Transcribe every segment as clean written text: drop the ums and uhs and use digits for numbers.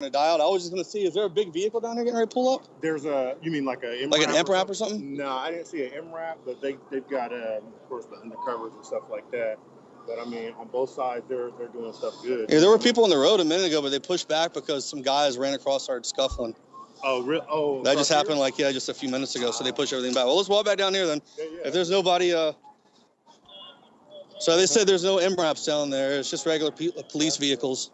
to die out. I was just going to see, is there a big vehicle down there getting ready to pull up? There's you mean like a like an MRAP or something? No, I didn't see an MRAP, but they've got, of course, the undercovers and stuff like that. But I mean, on both sides, they're doing stuff good. Yeah, there were people on the road a minute ago, but they pushed back because some guys ran across, started scuffling. Oh, really? Oh, that just happened just a few minutes ago. So they pushed everything back. Well, let's walk back down here then. Yeah. If there's nobody, so they said there's no MRAPs down there. It's just regular police vehicles.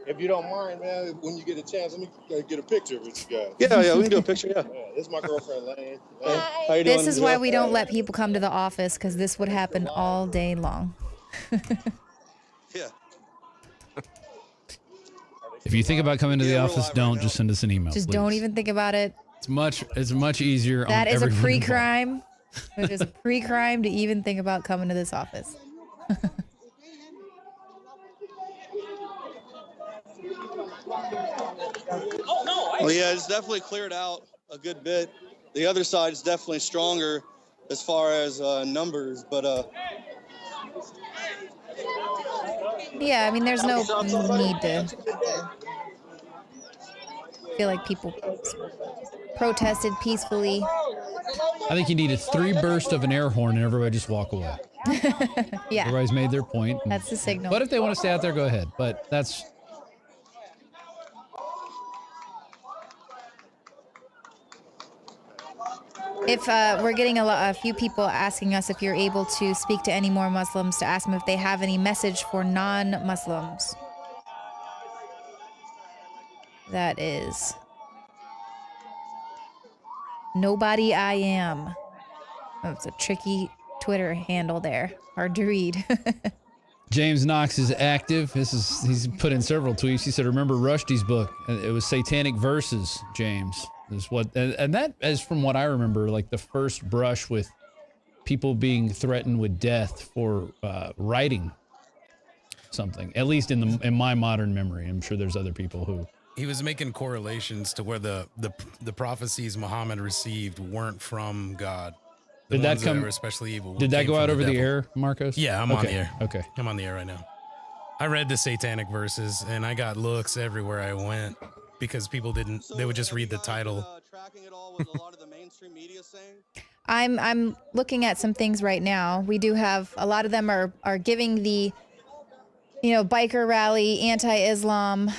If you don't mind, man, when you get a chance, let me get a picture with you guys. Yeah, we can do a picture, yeah. This is my girlfriend, Lane. Hi. How you doing? This is why we don't let people come to the office, because this would happen all day long. Yeah. If you think about coming to the office, don't just send us an email. Just please. don't even think about it. It's much easier. That is a pre-crime. It is a pre-crime to even think about coming to this office. Well, yeah, it's definitely cleared out a good bit. The other side is definitely stronger as far as numbers, but yeah, I mean, there's no need to feel like people protested peacefully. I think you need a 3 burst of an air horn and everybody just walk away. Yeah. Everybody's made their point. That's the signal. But if they want to stay out there, go ahead. But that's... If we're getting a few people asking us if you're able to speak to any more Muslims, to ask them if they have any message for non-Muslims. That is nobody I am. That's a tricky Twitter handle there. Hard to read. James Knox is active. He's put in several tweets. He said, "Remember Rushdie's book? It was satanic verses." James is what, and that is from what I remember, like the first brush with people being threatened with death for writing something. At least in my modern memory. I'm sure there's other people who. He was making correlations to where the prophecies Muhammad received weren't from God. Did that come? That were especially evil. Did that go out over the air, Marcos? Yeah, I'm on the air. Okay, I'm on the air right now. I read the satanic verses and I got looks everywhere I went because people didn't. They would just read the title. Tracking it all with a lot of the mainstream media saying. I'm looking at some things right now. We do have a lot of them are giving the, biker rally, anti-Islam.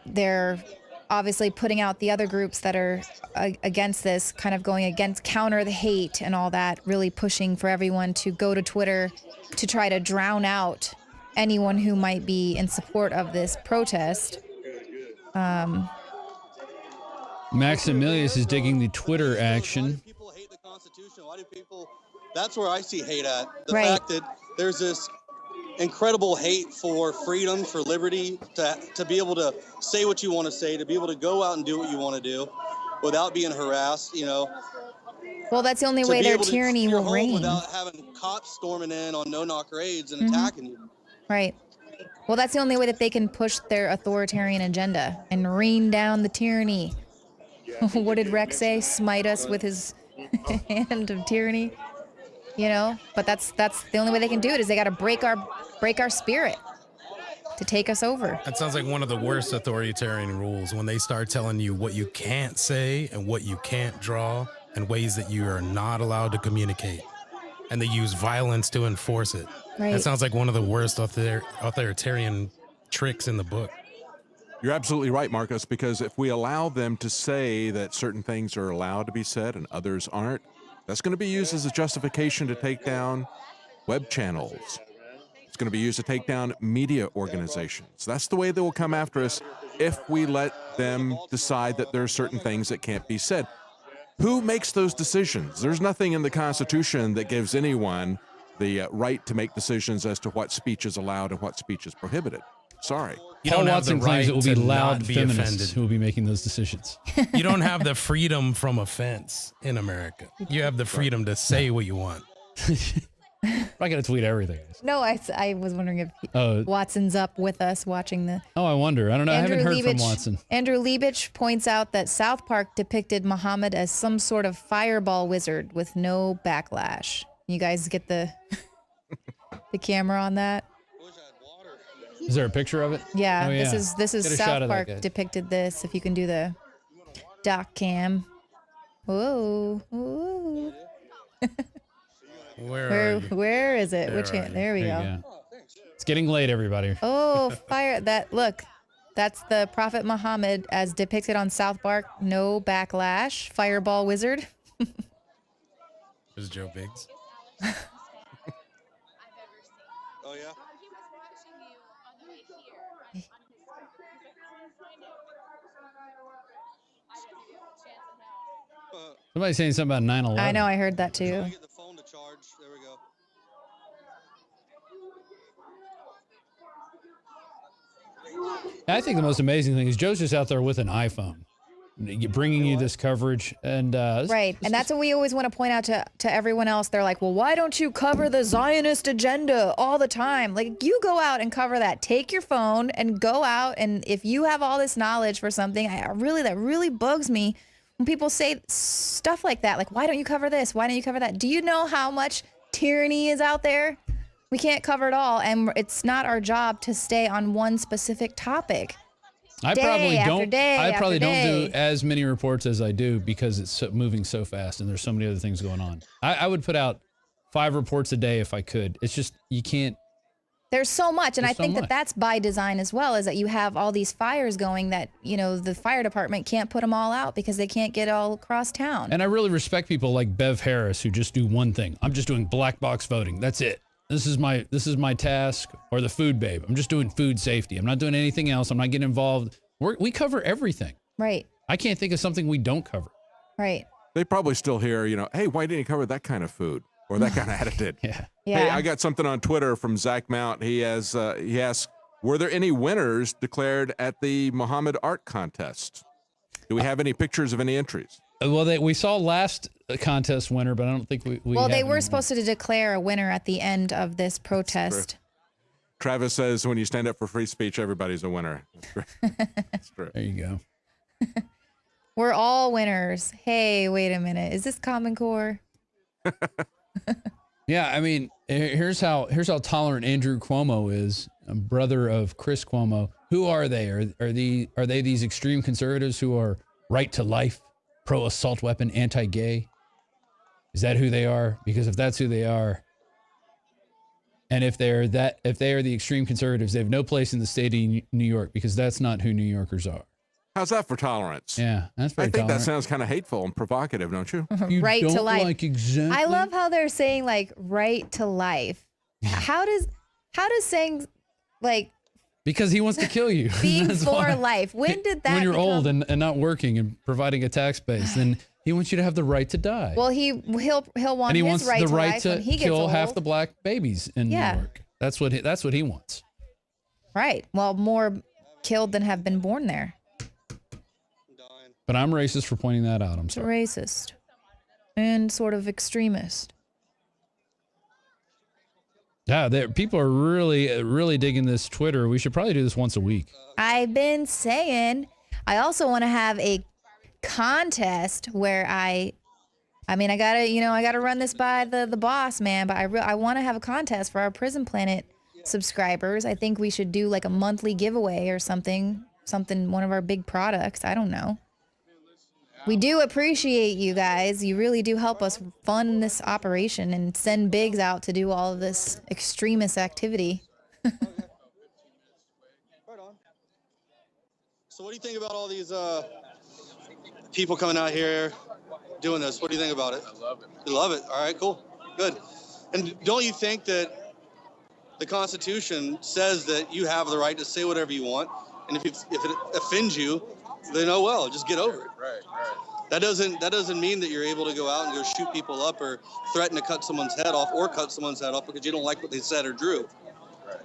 They're obviously putting out the other groups that are against this, kind of going against, counter the hate and all that, really pushing for everyone to go to Twitter to try to drown out anyone who might be in support of this protest. Maximilius is digging the Twitter action. Why do people hate the Constitution? Why do people? That's where I see hate at. The right. fact that there's this incredible hate for freedom, for liberty, to be able to say what you want to say, to be able to go out and do what you want to do without being harassed, Well, that's the only way their tyranny will reign. Without having cops storming in on no-knock raids and attacking you. Right. Well, that's the only way that they can push their authoritarian agenda and rain down the tyranny. What did Rex say? Smite us with his hand of tyranny. But that's the only way they can do it, is they got to break our spirit to take us over. That sounds like one of the worst authoritarian rules, when they start telling you what you can't say and what you can't draw and ways that you are not allowed to communicate, and they use violence to enforce it. Right. That sounds like one of the worst authoritarian tricks in the book. You're absolutely right, Marcos, because if we allow them to say that certain things are allowed to be said and others aren't, that's going to be used as a justification to take down web channels. It's going to be used to take down media organizations. That's the way they will come after us if we let them decide that there are certain things that can't be said. Who makes those decisions? There's nothing in the Constitution that gives anyone the right to make decisions as to what speech is allowed and what speech is prohibited. Sorry. Paul Watson claims it will be loud feminists who will be making those decisions. You don't have the freedom from offense in America. You have the freedom to say what you want. I'm not going to tweet everything. No, I was wondering if Watson's up with us watching the... Oh, I wonder. I don't know. I haven't heard from Watson. Andrew Liebich points out that South Park depicted Muhammad as some sort of fireball wizard with no backlash. You guys get the camera on that? Is there a picture of it? Yeah, Oh, yeah. this is Get a shot South of that Park guy. depicted this. If you can do the doc cam. Whoa. Whoa. Where is it? Which hand? There we There go. you go. It's getting late, everybody. Oh, fire. Look. That's the Prophet Muhammad as depicted on South Park. No backlash. Fireball wizard. There's Joe Biggs. Oh yeah. Somebody's saying something about 9/11. I know, I heard that too. Get the phone to charge. There we go. I think the most amazing thing is Joe's just out there with an iPhone, bringing you this coverage. And Right, and that's what we always want to point out to everyone else. They're like, well, why don't you cover the Zionist agenda all the time? Like, you go out and cover that. Take your phone and go out, and if you have all this knowledge for something, that really bugs me when people say stuff like that. Like, why don't you cover this? Why don't you cover that? Do you know how much tyranny is out there? We can't cover it all, and it's not our job to stay on one specific topic. I Day probably after don't. day I after probably don't day. do as many reports as I do because it's moving so fast and there's so many other things going on. I would put out 5 reports a day if I could. It's just you can't. There's so much, and I There's so think much. that that's by design as well, is that you have all these fires going that, you know, the fire department can't put them all out because they can't get all across town. And I really respect people like Bev Harris who just do one thing. I'm just doing black box voting. That's it. This is my task. Or the food babe. I'm just doing food safety. I'm not doing anything else. I'm not getting involved. We cover everything. Right, I can't think of something we don't cover. right. They probably still hear, hey, why didn't you cover that kind of food or that kind of attitude? Yeah. Yeah. Hey, I got something on Twitter from Zach Mount. He asks, were there any winners declared at the Muhammad Art Contest? Do we have any pictures of any entries? Well, we saw last contest winner, but I don't think we Well, have they were anyone. supposed to declare a winner at the end of this protest. Travis says, when you stand up for free speech, everybody's a winner. That's great. That's great. There you go. We're all winners. Hey, wait a minute. Is this Common Core? Yeah, I mean, here's how tolerant Andrew Cuomo is, a brother of Chris Cuomo. Who are they? Are they these extreme conservatives who are right to life, pro assault weapon, anti-gay? Is that who they are? Because if that's who they are, and if they are the extreme conservatives, they have no place in the state of New York because that's not who New Yorkers are. How's that for tolerance? Yeah, that's very I think tolerant. that sounds kind of hateful and provocative, don't you? You Right to don't life. Like exactly. I love how they're saying like right to life. How does saying like Because he wants to kill you. being That's for why. life? When did that? When you're old become- and not working and providing a tax base, then he wants you to have the right to die. Well, he'll want and he his wants right the to right life to when he gets kill old. half the black babies in Yeah. New York. That's what he wants. Right. Well, more killed than have been born there. But I'm racist for pointing that out. I'm It's sorry. racist and sort of extremist. Yeah, people are really digging this Twitter. We should probably do this once a week. I've been saying I also want to have a contest where I gotta run this by the boss man, but I want to have a contest for our Prison Planet subscribers. I think we should do like a monthly giveaway or something, one of our big products. I don't know. We do appreciate you guys. You really do help us fund this operation and send Biggs out to do all of this extremist activity. Right on. So what do you think about all these people coming out here doing this? What do you think about it? I love it. You love it? All right, cool. Good. And don't you think that the Constitution says that you have the right to say whatever you want, and if it offends you, then oh well, just get over it. Right. That doesn't mean that you're able to go out and go shoot people up or threaten to cut someone's head off or cut someone's head off because you don't like what they said or drew. Right.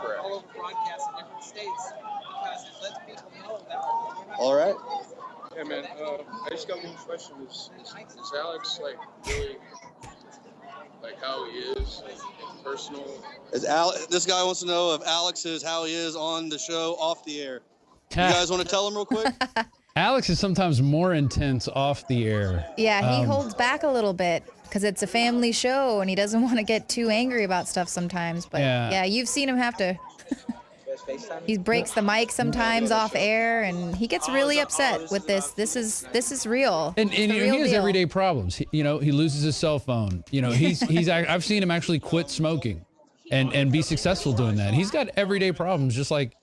Correct. All over broadcasts in different states because it lets people know that. All right. Hey man, I just got one question. Is Alex like really like how he is, like personal? This guy wants to know if Alex is how he is on the show, off the air. You guys want to tell him real quick? Alex is sometimes more intense off the air. Yeah, he holds back a little bit because it's a family show and he doesn't want to get too angry about stuff sometimes. But Yeah. yeah, you've seen him have to He breaks the mic sometimes off air, and he gets really upset with this. This is real. And It's the you know, real he has deal. everyday problems. He loses his cell phone. You know, I've seen him actually quit smoking and be successful doing that. He's got everyday problems just like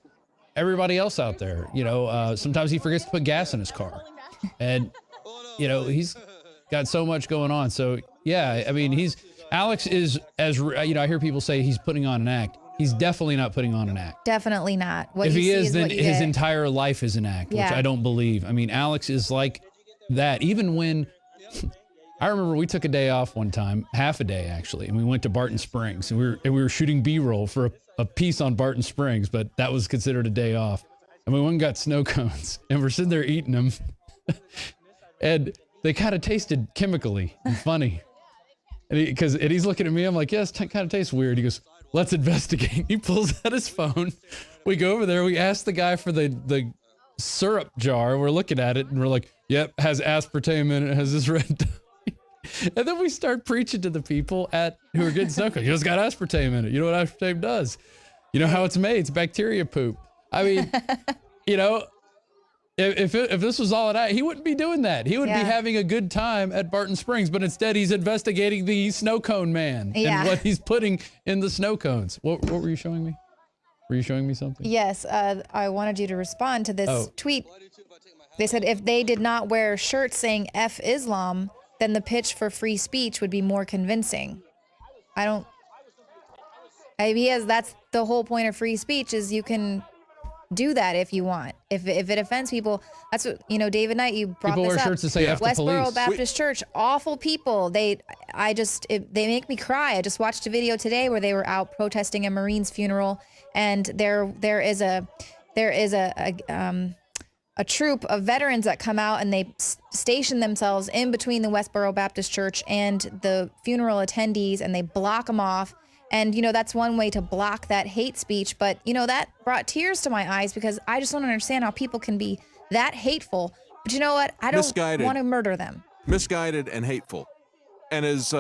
everybody else out there. You know, sometimes he forgets to put gas in his car, and you know, he's got so much going on. So yeah, I mean, Alex is, as you know, I hear people say he's putting on an act. He's definitely not putting on an act. Definitely not. What If you he see is, then what you his get. entire life is an act, Yeah. which I don't believe. I mean, Alex is like that. Even when I remember we took a day off one time, half a day actually, and we went to Barton Springs, and we were shooting B-roll for a piece on Barton Springs, but that was considered a day off. And we went and got snow cones, and we're sitting there eating them, and they kind of tasted chemically and funny. And he's looking at me. I'm like, yes, kind of tastes weird. He goes, let's investigate. He pulls out his phone. We go over there. We ask the guy for the syrup jar. We're looking at it, and we're like, yep, has aspartame in it. Has this red dye. And then we start preaching to the people who are getting snow cones. It's got aspartame in it. You know what aspartame does? You know how it's made? It's bacteria poop. I mean, you know, if this was all he wouldn't be doing that. He would be having a good time at Barton Springs, but instead he's investigating the snow cone man and what he's putting in the snow cones. What were you showing me? Were you showing me something? Yes, I wanted you to respond to this tweet. They said if they did not wear shirts saying F Islam, then the pitch for free speech would be more convincing. That's the whole point of free speech is you can do that if you want. If it offends people, that's what, you know, David Knight, you brought People this wear up. shirts that say F the Westboro police. Baptist Church, awful people. They make me cry. I just watched a video today where they were out protesting a Marine's funeral, and there is a troop of veterans that come out and they station themselves in between the Westboro Baptist Church and the funeral attendees, and they block them off. And, you know, that's one way to block that hate speech. But, you know, that brought tears to my eyes because I just don't understand how people can be that hateful. But you know what? I don't want to murder them. Misguided and hateful. And as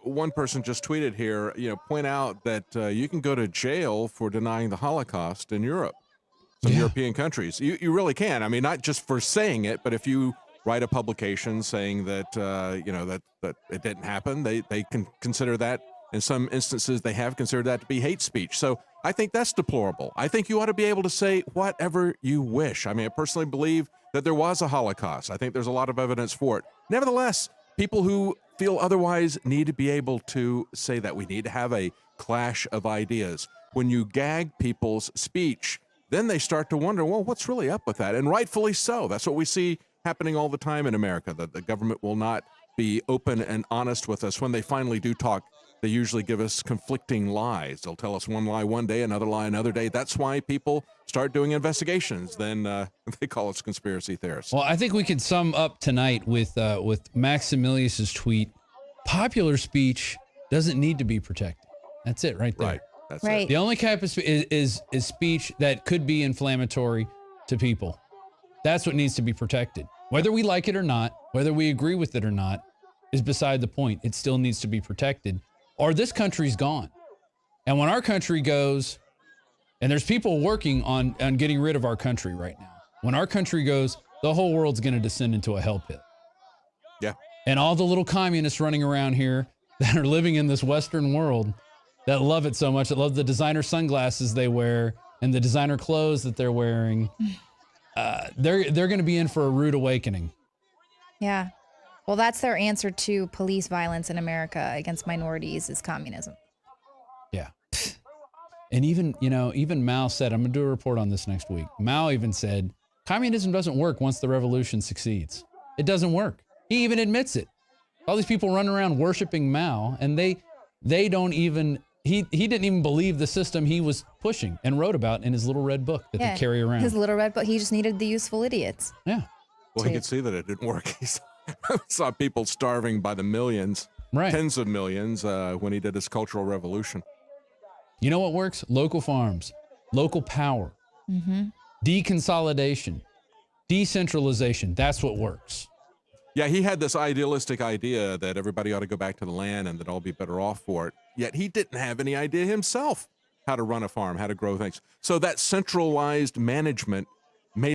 one person just tweeted here, you know, point out that you can go to jail for denying the Holocaust in Europe, some European countries. You really can. I mean, not just for saying it, but if you write a publication saying that, you know, that it didn't happen, they can consider that. In some instances, they have considered that to be hate speech. So I think that's deplorable. I think you ought to be able to say whatever you wish. I mean, I personally believe that there was a Holocaust. I think there's a lot of evidence for it. Nevertheless, people who feel otherwise need to be able to say that. We need to have a clash of ideas. When you gag people's speech, then they start to wonder, well, what's really up with that? And rightfully so. That's what we see happening all the time in America, that the government will not be open and honest with us. When they finally do talk, they usually give us conflicting lies. They'll tell us one lie one day, another lie another day. That's why people start doing investigations. Then they call us conspiracy theorists. Well, I think we could sum up tonight with Maximilius's tweet. Popular speech doesn't need to be protected. That's it right there. Right. That's Right. it. The only type of is speech that could be inflammatory to people. That's what needs to be protected. Whether we like it or not, whether we agree with it or not, is beside the point. It still needs to be protected, or this country's gone. And when our country goes, and there's people working on getting rid of our country right now. When our country goes, the whole world's going to descend into a hell pit. Yeah. And all the little communists running around here that are living in this Western world that love it so much, that love the designer sunglasses they wear and the designer clothes that they're wearing, they're going to be in for a rude awakening. Yeah. Well, that's their answer to police violence in America against minorities is communism. Yeah. And even Mao said, I'm going to do a report on this next week. Mao even said, communism doesn't work once the revolution succeeds. It doesn't work. He even admits it. All these people running around worshiping Mao, and they don't even, he didn't even believe the system he was pushing and wrote about in his little red book that they carry around. His little red book. He just needed the useful idiots. Yeah. Well, he could see that it didn't work. He saw people starving by the millions, Right. tens of millions, when he did his Cultural Revolution. You know what works? Local farms, local power, deconsolidation, decentralization. That's what works. Yeah, he had this idealistic idea that everybody ought to go back to the land and that all be better off for it. Yet he didn't have any idea himself. how to run a farm, how to grow things. So that centralized management made